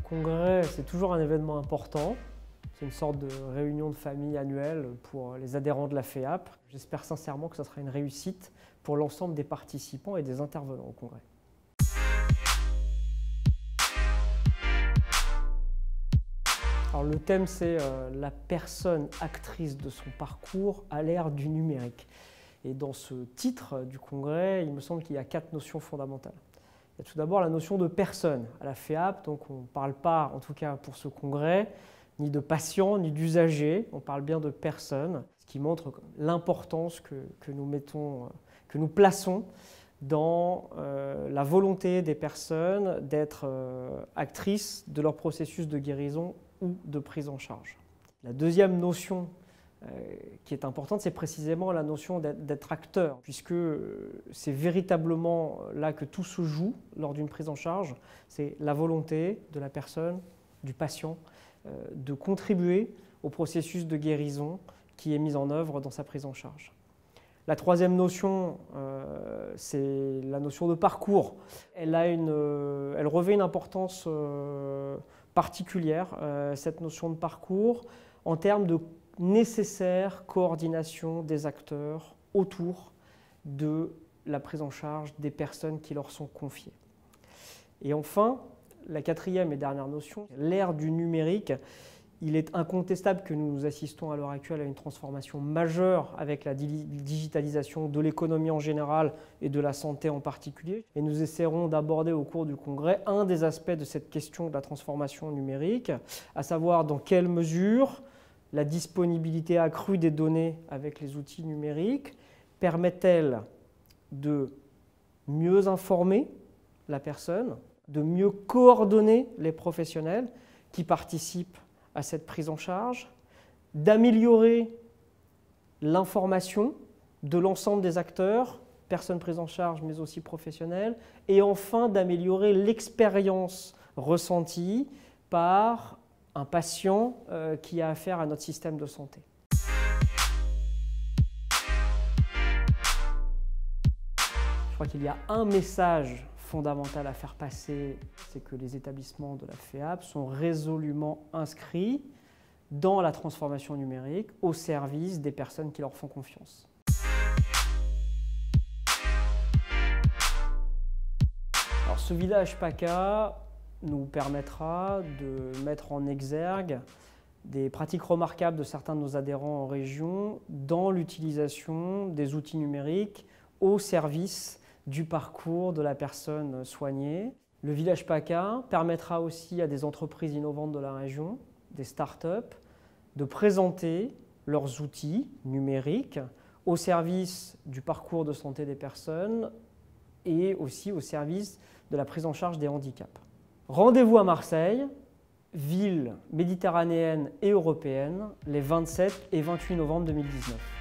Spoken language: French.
congrès, c'est toujours un événement important. C'est une sorte de réunion de famille annuelle pour les adhérents de la FEAP. J'espère sincèrement que ce sera une réussite pour l'ensemble des participants et des intervenants au congrès. Alors, le thème, c'est la personne actrice de son parcours à l'ère du numérique. Et dans ce titre du congrès, il me semble qu'il y a 4 notions fondamentales. Il y a tout d'abord la notion de personne. À la FEAP, donc on ne parle pas, en tout cas pour ce congrès, ni de patients, ni d'usagers, on parle bien de personnes, ce qui montre l'importance que nous plaçons dans la volonté des personnes d'être actrices de leur processus de guérison ou de prise en charge. La deuxième notion qui est importante, c'est précisément la notion d'être acteur, puisque c'est véritablement là que tout se joue lors d'une prise en charge. C'est la volonté de la personne, du patient, de contribuer au processus de guérison qui est mis en œuvre dans sa prise en charge. La troisième notion, c'est la notion de parcours. Elle revêt une importance particulière, cette notion de parcours, en termes de nécessaire coordination des acteurs autour de la prise en charge des personnes qui leur sont confiées. Et enfin, la quatrième et dernière notion, l'ère du numérique. Il est incontestable que nous assistons à l'heure actuelle à une transformation majeure avec la digitalisation de l'économie en général et de la santé en particulier. Et nous essaierons d'aborder au cours du congrès un des aspects de cette question de la transformation numérique, à savoir dans quelle mesure la disponibilité accrue des données avec les outils numériques permet-elle de mieux informer la personne, de mieux coordonner les professionnels qui participent à cette prise en charge, d'améliorer l'information de l'ensemble des acteurs, personnes prises en charge mais aussi professionnels, et enfin d'améliorer l'expérience ressentie par un patient qui a affaire à notre système de santé. Je crois qu'il y a un message fondamental à faire passer, c'est que les établissements de la FEAP sont résolument inscrits dans la transformation numérique au service des personnes qui leur font confiance. Alors, ce village PACA nous permettra de mettre en exergue des pratiques remarquables de certains de nos adhérents en région dans l'utilisation des outils numériques au service du parcours de la personne soignée. Le village PACA permettra aussi à des entreprises innovantes de la région, des start-up, de présenter leurs outils numériques au service du parcours de santé des personnes et aussi au service de la prise en charge des handicaps. Rendez-vous à Marseille, ville méditerranéenne et européenne, les 27 et 28 novembre 2019.